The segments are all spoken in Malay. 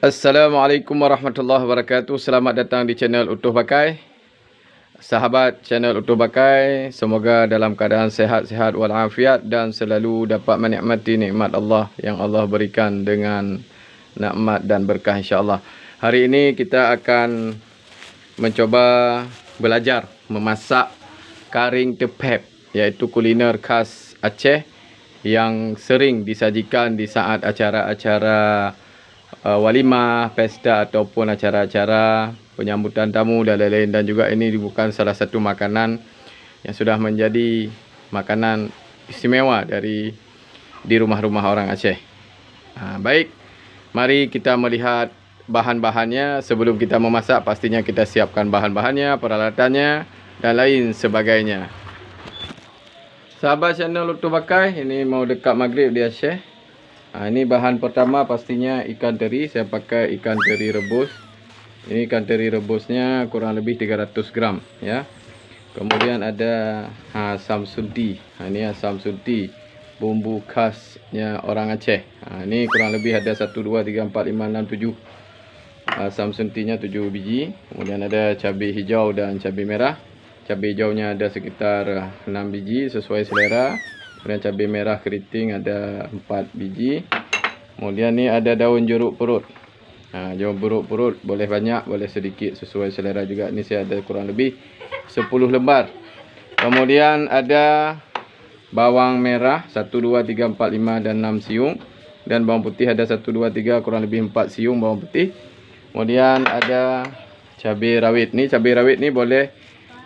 Assalamualaikum warahmatullahi wabarakatuh. Selamat datang di channel Utuh Bakai. Sahabat channel Utuh Bakai, semoga dalam keadaan sehat-sehat walafiat dan selalu dapat menikmati nikmat Allah yang Allah berikan dengan nikmat dan berkah insya-Allah. Hari ini kita akan mencoba belajar memasak karing tepep, iaitu kuliner khas Aceh yang sering disajikan di saat acara-acara walimah, pesta ataupun acara-acara penyambutan tamu dan lain-lain. Dan juga ini bukan salah satu makanan yang sudah menjadi makanan istimewa di rumah-rumah orang Aceh. Baik, mari kita melihat bahan-bahannya. Sebelum kita memasak, pastinya kita siapkan bahan-bahannya, peralatannya dan lain sebagainya. Sahabat channel Utuh Bakai, ini mau dekat maghrib di Aceh. Ini bahan pertama pastinya ikan teri. Saya pakai ikan teri rebus. Ini ikan teri rebusnya kurang lebih 300 gram ya. Kemudian ada asam sunti. Ini asam sunti, bumbu khasnya orang Aceh. Ini kurang lebih ada 1 2 3 4 5 6 7. Asam suntinya 7 biji. Kemudian ada cabai hijau dan cabai merah. Cabai hijaunya ada sekitar 6 biji sesuai selera. Kemudian cabai merah keriting ada 4 biji. Kemudian ni ada daun jeruk perut. Daun jeruk perut boleh banyak, boleh sedikit sesuai selera juga. Ni saya ada kurang lebih 10 lembar. Kemudian ada bawang merah 1 2 3 4 5 dan 6 siung. Dan bawang putih ada 1 2 3 kurang lebih 4 siung bawang putih. Kemudian ada cabai rawit. Ni cabai rawit ni boleh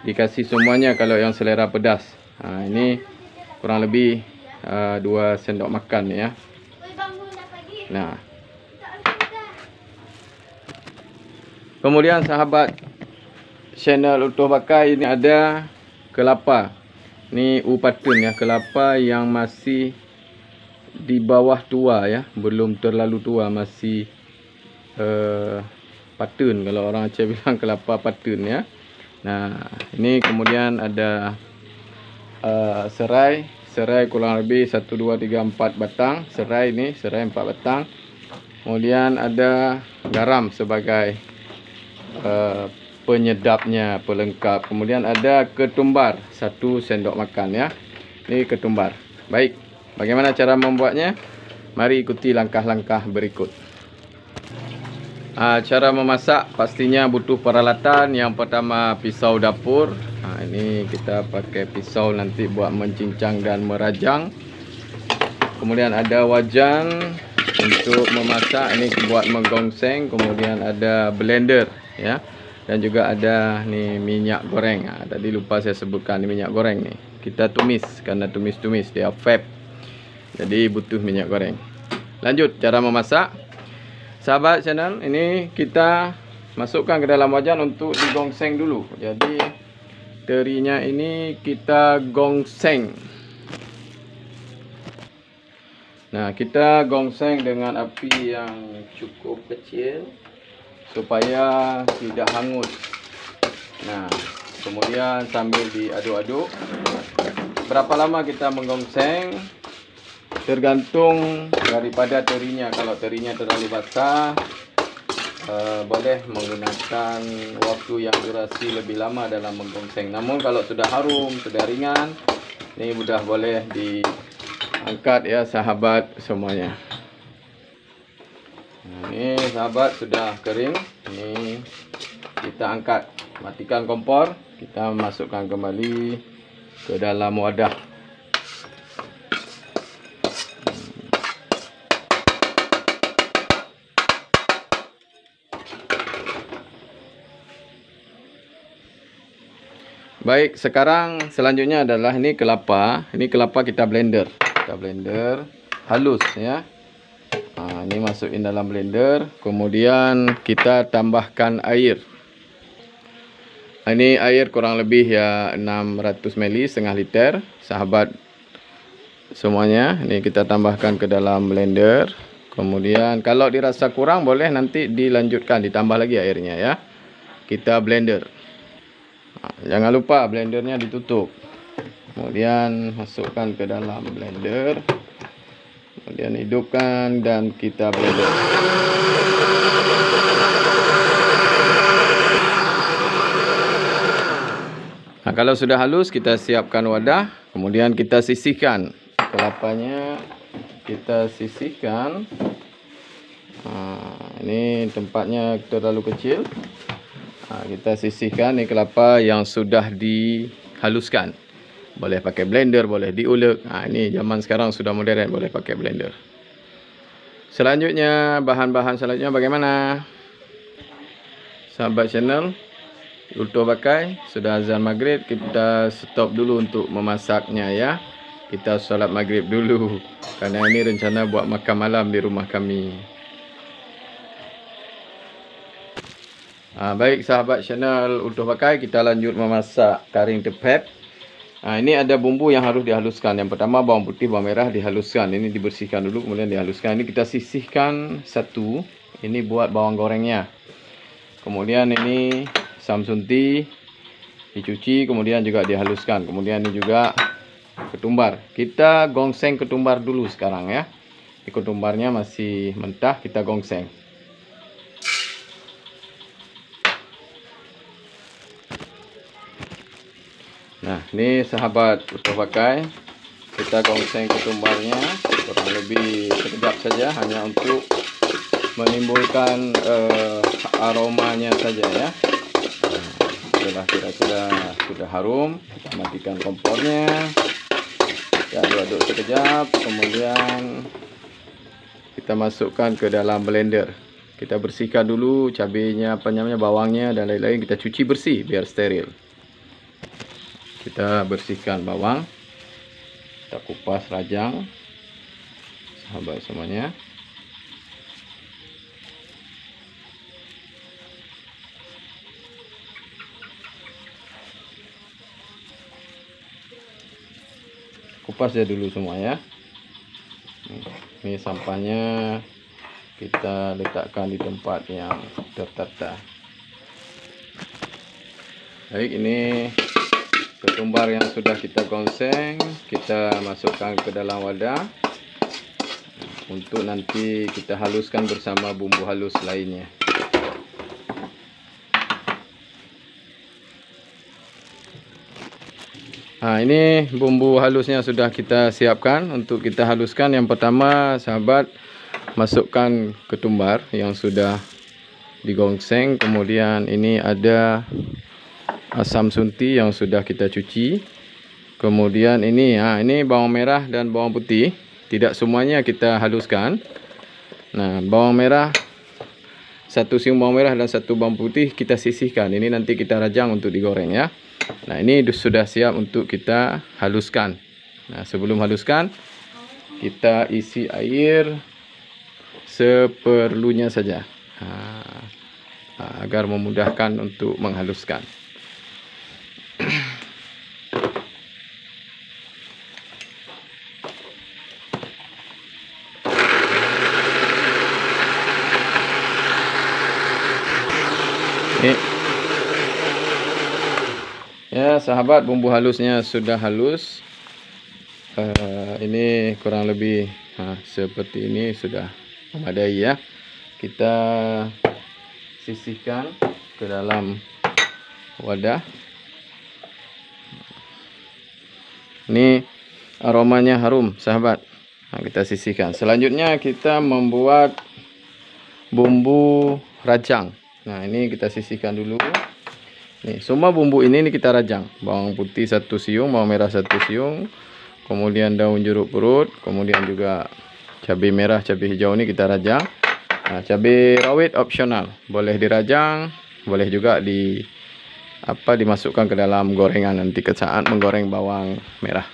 dikasih semuanya kalau yang selera pedas. Ini kurang lebih 2 sendok makan ya. Nah. Kemudian sahabat channel Utuh Bakai, ini ada kelapa. Ni upatun ya, kelapa yang masih di bawah tua ya, belum terlalu tua, masih patun kalau orang Aceh bilang kelapa patun ya. Nah, ini kemudian ada serai. Serai kurang lebih 1 2 3 4 batang. Serai ni, serai 4 batang. Kemudian ada garam sebagai penyedapnya, pelengkap. Kemudian ada ketumbar 1 sendok makan ya. Ini ketumbar. Baik, bagaimana cara membuatnya? Mari ikuti langkah-langkah berikut. Cara memasak pastinya butuh peralatan. Yang pertama pisau dapur. Ini kita pakai pisau nanti buat mencincang dan merajang. Kemudian ada wajan untuk memasak, ini buat menggongseng. Kemudian ada blender ya. Dan juga ada ni minyak goreng. Tadi lupa saya sebutkan ni minyak goreng ni. Kita tumis, karena tumis-tumis dia vape. Jadi butuh minyak goreng. Lanjut cara memasak. Sahabat channel, ini kita masukkan ke dalam wajan untuk digongseng dulu. Jadi terinya ini kita gongseng. Nah, kita gongseng dengan api yang cukup kecil supaya tidak hangus. Nah, kemudian sambil diaduk-aduk. Berapa lama kita menggongseng tergantung daripada terinya. Kalau terinya terlalu basah, boleh menggunakan waktu yang durasi lebih lama dalam menggongseng. Namun kalau sudah harum, sudah ringan, ini sudah boleh diangkat ya sahabat semuanya. Ini sahabat sudah kering. Ini kita angkat, matikan kompor, kita masukkan kembali ke dalam wadah. Baik, sekarang selanjutnya adalah ini kelapa. Ini kelapa kita blender. Kita blender halus ya. Ini masukin dalam blender. Kemudian kita tambahkan air. Ini air kurang lebih ya 600 ml, setengah liter. Sahabat semuanya, ini kita tambahkan ke dalam blender. Kemudian kalau dirasa kurang boleh nanti dilanjutkan, ditambah lagi airnya ya. Kita blender. Jangan lupa blendernya ditutup. Kemudian masukkan ke dalam blender. Kemudian hidupkan dan kita blender. Nah, kalau sudah halus, kita siapkan wadah. Kemudian kita sisihkan kelapanya. Kita sisihkan. Ini tempatnya terlalu kecil. Kita sisihkan ini kelapa yang sudah dihaluskan. Boleh pakai blender, boleh diulek. Ini zaman sekarang sudah modern, boleh pakai blender. Selanjutnya, bahan-bahan selanjutnya bagaimana? Sahabat channel, Ulto Bakai, sudah azan maghrib, kita stop dulu untuk memasaknya ya. Kita solat maghrib dulu, karena ini rencana buat makan malam di rumah kami. Baik sahabat channel Ulto Bakai, kita lanjut memasak karing tepet. Ini ada bumbu yang harus dihaluskan. Yang pertama bawang putih, bawang merah dihaluskan. Ini dibersihkan dulu, kemudian dihaluskan. Ini kita sisihkan satu. Ini buat bawang gorengnya. Kemudian ini samsunti dicuci, kemudian juga dihaluskan. Kemudian ini juga ketumbar. Kita gongseng ketumbar dulu sekarang ya. Ini ketumbarnya masih mentah, kita gongseng. Nah, ini sahabat Ulto Bakai, kita gongseng ketumbarnya kurang lebih sekejap saja, hanya untuk menimbulkan aromanya saja ya. Setelah kira-kira sudah harum, kita matikan kompornya, kita aduk-aduk sekejap, kemudian kita masukkan ke dalam blender. Kita bersihkan dulu cabenya, bawangnya dan lain-lain, kita cuci bersih biar steril. Kita bersihkan bawang, kita kupas rajang, sahabat semuanya. Kupas ya dulu semua ya. Ini sampahnya kita letakkan di tempat yang tertata. Baik, ini ketumbar yang sudah kita gongseng, kita masukkan ke dalam wadah untuk nanti kita haluskan bersama bumbu halus lainnya. Ini bumbu halusnya sudah kita siapkan untuk kita haluskan. Yang pertama sahabat, masukkan ketumbar yang sudah digongseng. Kemudian ini ada asam sunti yang sudah kita cuci. Kemudian ini bawang merah dan bawang putih. Tidak semuanya kita haluskan. Nah, bawang merah, satu siung bawang merah dan satu bawang putih kita sisihkan. Ini nanti kita rajang untuk digoreng ya. Nah, ini sudah siap untuk kita haluskan. Nah, sebelum haluskan, kita isi air seperlunya saja. Agar memudahkan untuk menghaluskan. Ya sahabat, bumbu halusnya sudah halus. Ini kurang lebih seperti ini sudah memadai ya. Kita sisihkan ke dalam wadah. Ini aromanya harum sahabat. Kita sisihkan. Selanjutnya kita membuat bumbu rajang. Nah, ini kita sisihkan dulu. Nih, semua bumbu ini kita rajang. Bawang putih 1 siung, bawang merah 1 siung, kemudian daun jeruk purut, kemudian juga cabai merah, cabai hijau ini kita rajang. Nah, cabai rawit opsional, boleh dirajang, boleh juga dimasukkan ke dalam gorengan nanti ke saat menggoreng bawang merah.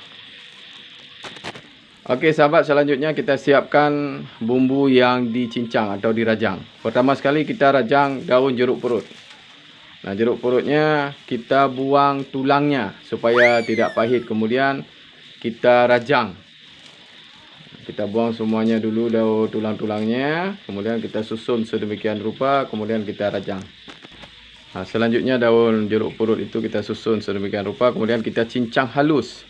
Oke sahabat, selanjutnya kita siapkan bumbu yang dicincang atau dirajang. Pertama sekali kita rajang daun jeruk purut. Nah, jeruk purutnya kita buang tulangnya supaya tidak pahit. Kemudian kita rajang. Kita buang semuanya dulu daun tulang-tulangnya. Kemudian kita susun sedemikian rupa. Kemudian kita rajang. Nah, selanjutnya daun jeruk purut itu kita susun sedemikian rupa. Kemudian kita cincang halus.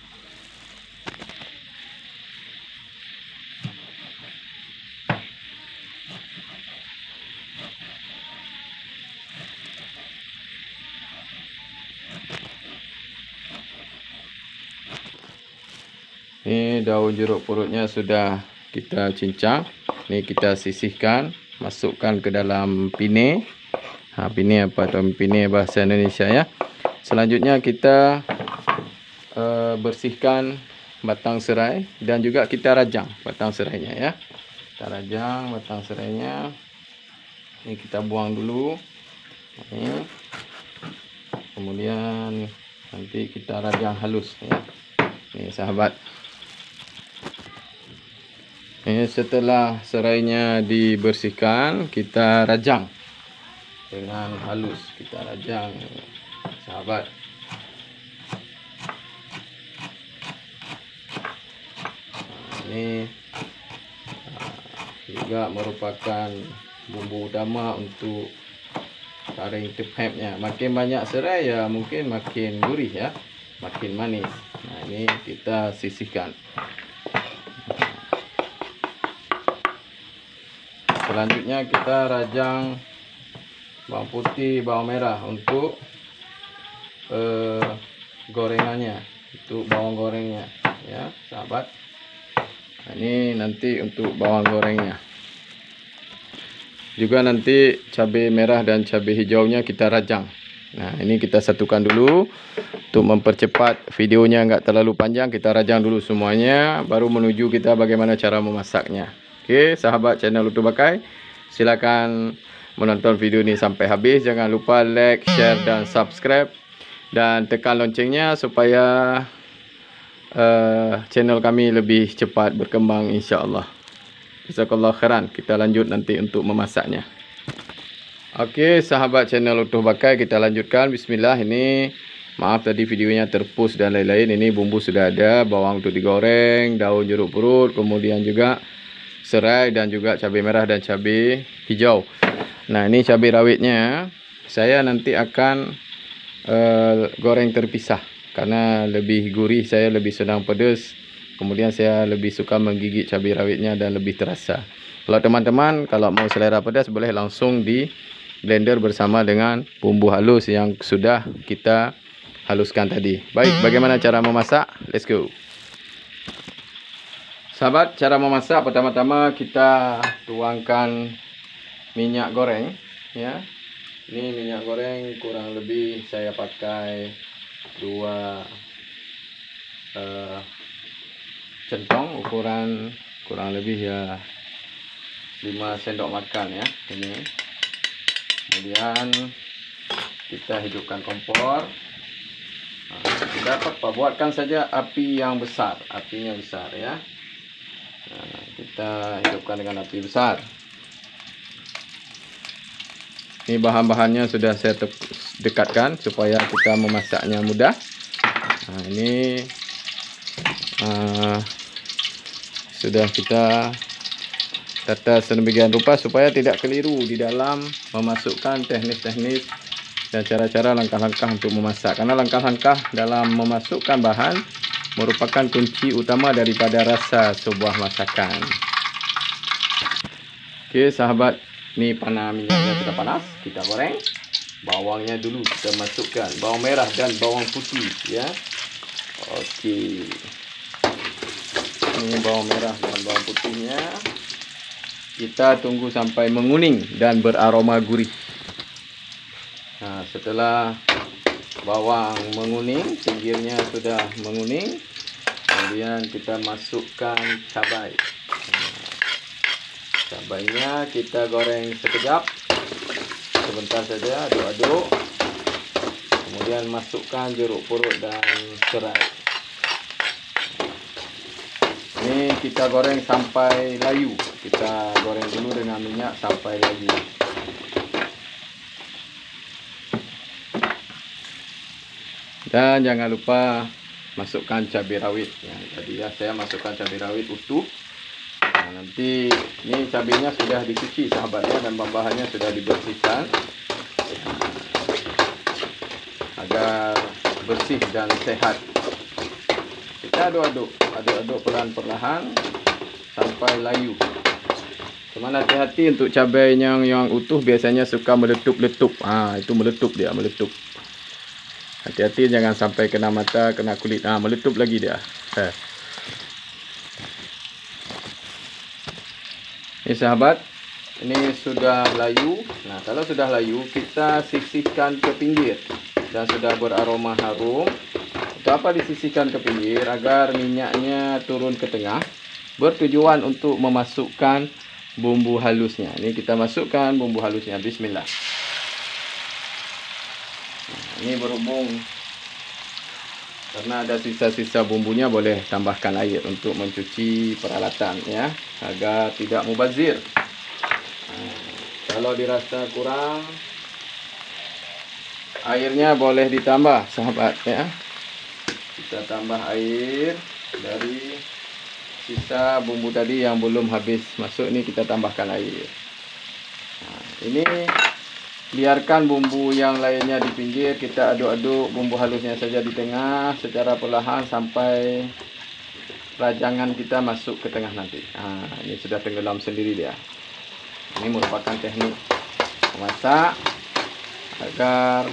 Ini daun jeruk purutnya sudah kita cincang. Ini kita sisihkan, masukkan ke dalam pine. Pine apa tuan? Pine bahasa Indonesia ya. Selanjutnya kita bersihkan batang serai dan juga kita rajang batang serainya ya. Kita rajang batang serainya. Ini kita buang dulu. Ini. Kemudian nanti kita rajang halus ya. Ini sahabat. Ini setelah serainya dibersihkan, kita rajang dengan halus. Kita rajang sahabat. Ini juga merupakan bumbu utama untuk taring tepepnya. Makin banyak serai ya mungkin makin gurih ya, makin manis. Nah, ini kita sisihkan. Selanjutnya kita rajang bawang putih, bawang merah untuk gorengannya, untuk bawang gorengnya ya sahabat. Nah, ini nanti untuk bawang gorengnya. Juga nanti cabai merah dan cabai hijaunya kita rajang. Nah, ini kita satukan dulu untuk mempercepat videonya enggak terlalu panjang. Kita rajang dulu semuanya, baru menuju kita bagaimana cara memasaknya. Oke, sahabat channel Utuh Bakai, silakan menonton video ini sampai habis. Jangan lupa like, share dan subscribe, dan tekan loncengnya supaya channel kami lebih cepat berkembang insya-Allah. Jazakallahu khairan. Kita lanjut nanti untuk memasaknya. Oke, sahabat channel Utuh Bakai, kita lanjutkan. Bismillah. Ini maaf tadi videonya terpush dan lain-lain. Ini bumbu sudah ada, bawang untuk digoreng, daun jeruk purut, kemudian juga serai dan juga cabai merah dan cabai hijau. Nah, ini cabai rawitnya saya nanti akan goreng terpisah karena lebih gurih, saya lebih senang pedas. Kemudian saya lebih suka menggigit cabai rawitnya dan lebih terasa. Kalau teman-teman kalau mau selera pedas boleh langsung di blender bersama dengan bumbu halus yang sudah kita haluskan tadi. Baik, bagaimana cara memasak? Let's go. Sahabat, cara memasak pertama-tama kita tuangkan minyak goreng ya. Ini minyak goreng kurang lebih saya pakai 2 centong, ukuran kurang lebih ya 5 sendok makan ya ini. Kemudian kita hidupkan kompor. Dapat buatkan saja api yang besar, apinya besar ya. Nah, kita hidupkan dengan api besar. Ini bahan-bahannya sudah saya dekatkan supaya kita memasaknya mudah. Nah, ini sudah kita tata sedemikian rupa supaya tidak keliru di dalam memasukkan teknis-teknis dan cara-cara langkah-langkah untuk memasak. Karena langkah-langkah dalam memasukkan bahan merupakan kunci utama daripada rasa sebuah masakan. Oke sahabat, ini panah minyaknya sudah panas, kita goreng. Bawangnya dulu kita masukkan, bawang merah dan bawang putih ya. Oke, ini bawang merah dan bawang putihnya kita tunggu sampai menguning dan beraroma gurih. Nah, setelah bawang menguning, pinggirnya sudah menguning, kemudian kita masukkan cabai. Cabainya kita goreng sekejap, sebentar saja, aduk-aduk. Kemudian masukkan jeruk purut dan serai. Ini kita goreng sampai layu. Kita goreng dulu dengan minyak sampai layu. Dan jangan lupa masukkan cabai rawit. Ya, tadi ya saya masukkan cabai rawit utuh. Nah, nanti ini cabainya sudah dicuci sahabatnya dan bahan-bahannya sudah dibersihkan agar bersih dan sehat. Kita aduk-aduk perlahan-perlahan sampai layu. Cuman hati-hati untuk cabai yang utuh biasanya suka meletup-letup. Itu meletup dia, meletup. Hati-hati jangan sampai kena mata, kena kulit. Meletup lagi dia. Ini sahabat, ini sudah layu. Nah, kalau sudah layu, kita sisihkan ke pinggir dan sudah beraroma harum. Untuk apa disisihkan ke pinggir? Agar minyaknya turun ke tengah, bertujuan untuk memasukkan bumbu halusnya. Ini kita masukkan bumbu halusnya. Bismillah. Nah, ini berhubung karena ada sisa-sisa bumbunya, boleh tambahkan air untuk mencuci peralatan ya, agar tidak mubazir. Kalau dirasa kurang, airnya boleh ditambah sahabat ya. Kita tambah air dari sisa bumbu tadi yang belum habis masuk, ini kita tambahkan air. Nah, ini biarkan bumbu yang lainnya di pinggir, kita aduk-aduk bumbu halusnya saja di tengah secara perlahan sampai rajangan kita masuk ke tengah nanti. Nah, ini sudah tenggelam sendiri dia. Ini merupakan teknik memasak agar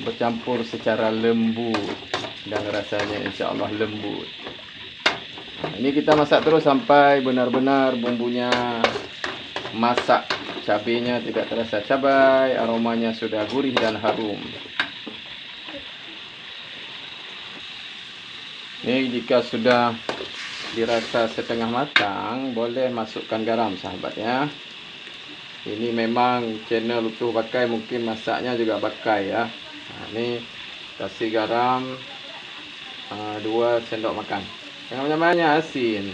bercampur secara lembut dan rasanya insya Allah lembut. Nah, ini kita masak terus sampai benar-benar bumbunya masak. Cabenya tidak terasa cabai, aromanya sudah gurih dan harum. Ini jika sudah dirasa setengah matang, boleh masukkan garam sahabat ya. Ini memang channel utuh pakai, mungkin masaknya juga pakai ya. Nah, ini kasih garam 2 sendok makan. Jangan banyak asin.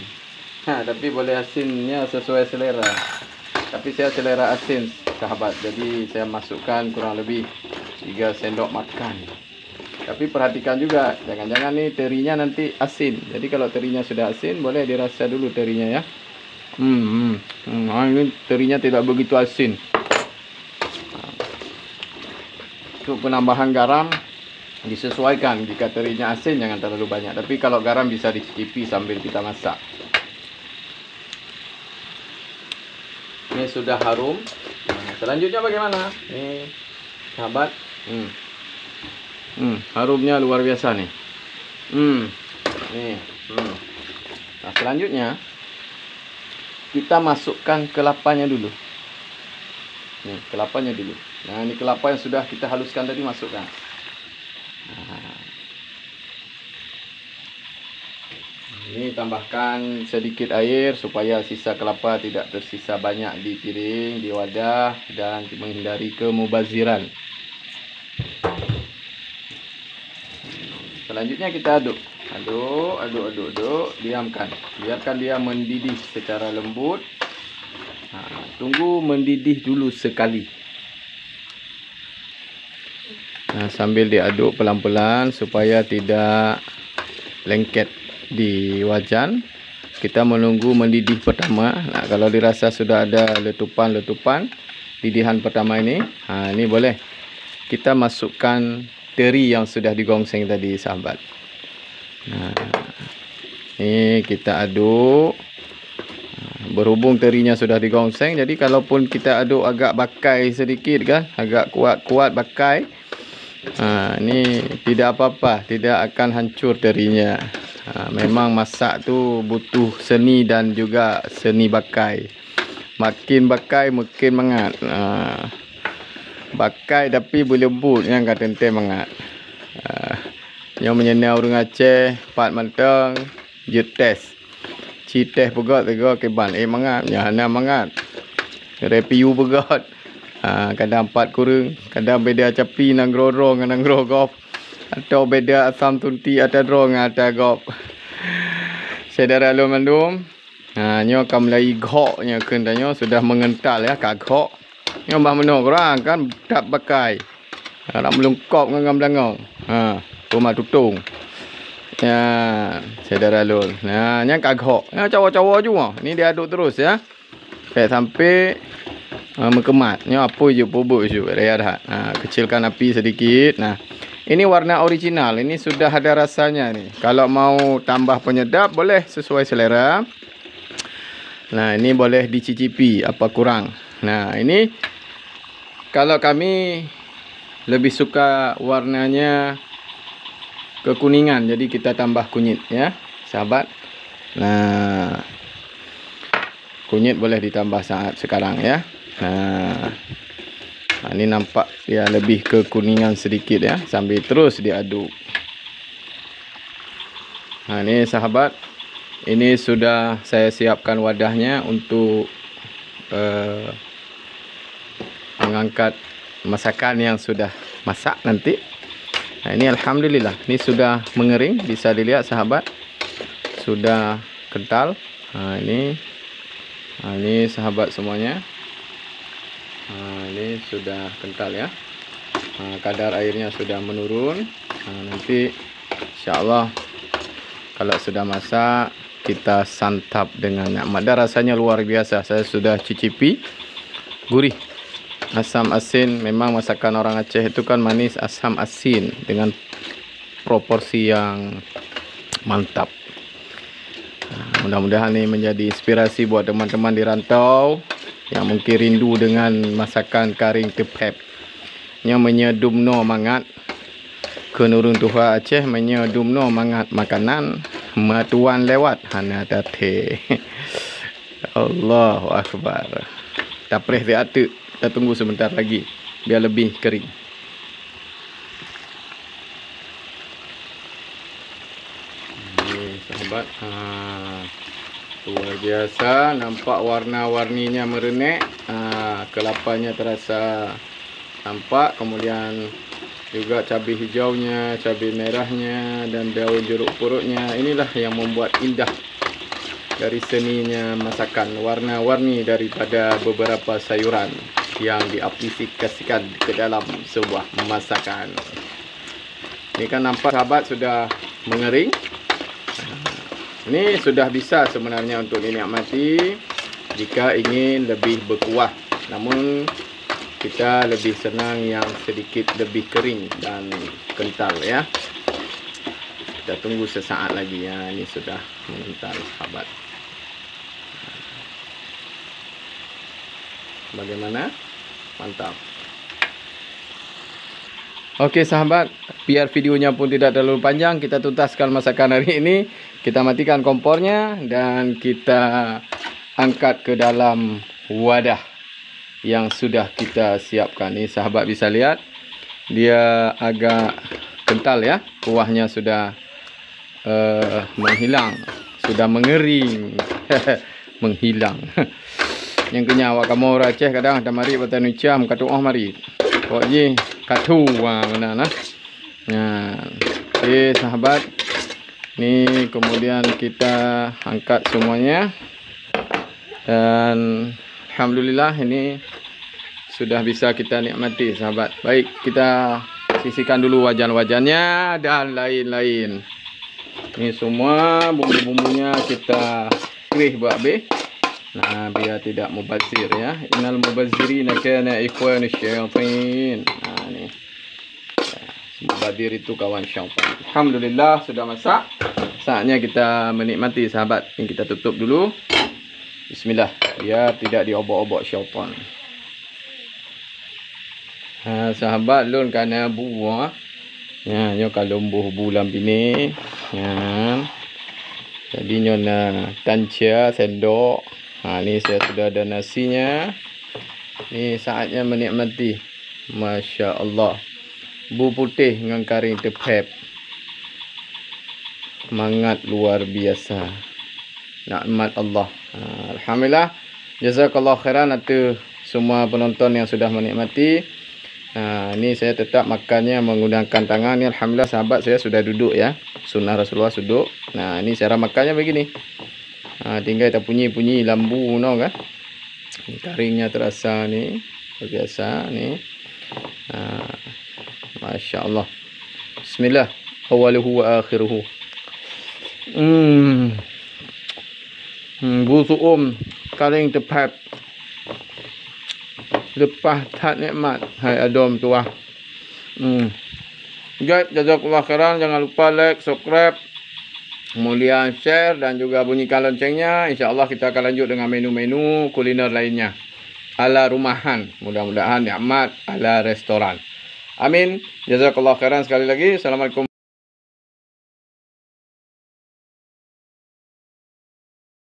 Tapi boleh asinnya sesuai selera. Tapi saya selera asin sahabat, jadi saya masukkan kurang lebih 3 sendok makan. Tapi perhatikan juga, jangan-jangan nih terinya nanti asin. Jadi kalau terinya sudah asin, boleh dirasa dulu terinya ya. Ini terinya tidak begitu asin. Untuk penambahan garam disesuaikan. Jika terinya asin, jangan terlalu banyak. Tapi kalau garam bisa dicicipi sambil kita masak. Ini sudah harum. Nah, selanjutnya bagaimana? Nih, sahabat. Harumnya luar biasa nih. Nah, selanjutnya kita masukkan kelapanya dulu. Nih, kelapanya dulu. Nah, ini kelapa yang sudah kita haluskan tadi masukkan. Nah, ini tambahkan sedikit air supaya sisa kelapa tidak tersisa banyak di piring, di wadah, dan menghindari kemubaziran. Selanjutnya kita aduk. Aduk, diamkan. Biarkan dia mendidih secara lembut. Nah, tunggu mendidih dulu sekali. Nah, sambil diaduk pelan-pelan supaya tidak lengket di wajan, kita menunggu mendidih pertama. Nah, kalau dirasa sudah ada letupan-letupan didihan pertama ini, ini boleh kita masukkan teri yang sudah digongseng tadi sahabat. Nah, ini kita aduk. Berhubung terinya sudah digongseng, jadi kalaupun kita aduk agak bakai sedikit kan, agak kuat-kuat bakai, ini tidak apa-apa, tidak akan hancur terinya. Memang masak tu butuh seni dan juga seni bakai. Makin bakai makin mengat. Bakai tapi boleh lembut yang kata ente mengat. Yang menyenau orang Aceh, pat mantang, jetes. Citeh pegot tego keban mengat, nyana mengat. Repiu pegot. Kadang 4 kurung, kadang beda capi nang grorong nang grogop. Atau beda asam tunti atau drong atau gop. Saudara lumandum, nyo kam lai gok nya kendanya sudah mengental ya kagok. Nyo bah meno kurang kan tak pakai. Nak melungkop ngam langong. Rumah tutung. Ya, saudara lul. Nah, nya kagok. Ya cawa-cawa juga. Ni dia aduk terus ya. Sampai mengkemat. Nyo apa je bubuk je raya dah. Kecilkan api sedikit. Nah, ini warna original. Ini sudah ada rasanya nih. Kalau mau tambah penyedap boleh sesuai selera. Nah, ini boleh dicicipi apa kurang. Nah, ini kalau kami lebih suka warnanya kekuningan, jadi kita tambah kunyit ya, sahabat. Nah, kunyit boleh ditambah saat sekarang ya. Nah, ini nampak dia lebih kekuningan sedikit ya, sambil terus diaduk. Nah, ini sahabat, ini sudah saya siapkan wadahnya untuk mengangkat masakan yang sudah masak nanti. Nah, ini alhamdulillah, ini sudah mengering, bisa dilihat sahabat, sudah kental. Nah, ini sahabat semuanya. Nah, ini sudah kental ya. Nah, kadar airnya sudah menurun. Nah, nanti insyaallah kalau sudah masak kita santap dengan nikmat. Rasanya luar biasa. Saya sudah cicipi, gurih, asam asin. Memang masakan orang Aceh itu kan manis asam asin dengan proporsi yang mantap. Nah, mudah-mudahan ini menjadi inspirasi buat teman-teman di rantau yang mungkin rindu dengan masakan karing tepep. Nya menyedumno mangat kenurun tuha Aceh, menyedumno mangat makanan matuan lewat hana tate. Allahu akbar. Tapreh diatuk. Kita tunggu sebentar lagi biar lebih kering. Ini sahabat, luar biasa, nampak warna-warninya merenek. Kelapanya terasa nampak, kemudian juga cabai hijaunya, cabai merahnya, dan daun jeruk purutnya. Inilah yang membuat indah dari seninya masakan, warna-warni daripada beberapa sayuran yang diaplikasikan ke dalam sebuah masakan. Ini kan nampak sahabat sudah mengering. Ini sudah bisa sebenarnya untuk dinikmati jika ingin lebih berkuah. Namun kita lebih senang yang sedikit lebih kering dan kental ya. Kita tunggu sesaat lagi ya. Ini sudah mengental sahabat. Bagaimana? Mantap. Oke sahabat, biar videonya pun tidak terlalu panjang, kita tuntaskan masakan hari ini. Kita matikan kompornya dan kita angkat ke dalam wadah yang sudah kita siapkan. Ini sahabat bisa lihat, dia agak kental ya. Kuahnya sudah menghilang, sudah mengering. Menghilang. Yang kenya awak kamu orang Aceh kadang ada mari batan ucam katu mari. Kok je katu mana nah. Nah, oke sahabat. Ini kemudian kita angkat semuanya. Dan alhamdulillah ini sudah bisa kita nikmati sahabat. Baik, kita sisihkan dulu wajan-wajannya dan lain-lain. Ini semua bumbu-bumbunya kita kerih babe. Nah, biar tidak mubazir ya. Innal mubazzirina kana ikhwanus syaitan. Nah, ni. Mubazir itu kawan syaitan. Alhamdulillah sudah masak. Saatnya kita menikmati sahabat. Ini kita tutup dulu. Bismillah, biar tidak diobok-obok syaitan. Sahabat lun kana buah. Ya, nyo kalau bulan bini. Ya. Jadi nyo na tancia sendok. Ini saya sudah ada nasinya. Ini saatnya menikmati. Masya Allah. Bu putih dengan karing tepep. Mangat luar biasa. Nikmat Allah. Alhamdulillah. Jazakallah khairan atas semua penonton yang sudah menikmati. Ini saya tetap makannya menggunakan tangan. Ini alhamdulillah sahabat saya sudah duduk ya. Sunnah Rasulullah duduk. Nah, ini cara makannya begini. Tinggal kita bunyi-bunyi lambu no kan. Karingnya terasa ni biasa ni. Masya Allah. Bismillah. Awaluhu wa akhiruhu. Busuum karing tepap. Lepas tak nikmat. Hai adom tuah. Guys, jazakallah khairan. Jangan lupa like, subscribe, kemudian share dan juga bunyikan loncengnya. InsyaAllah kita akan lanjut dengan menu-menu kuliner lainnya. Ala rumahan. Mudah-mudahan nikmat ala restoran. Amin. Jazakallah khairan sekali lagi. Assalamualaikum.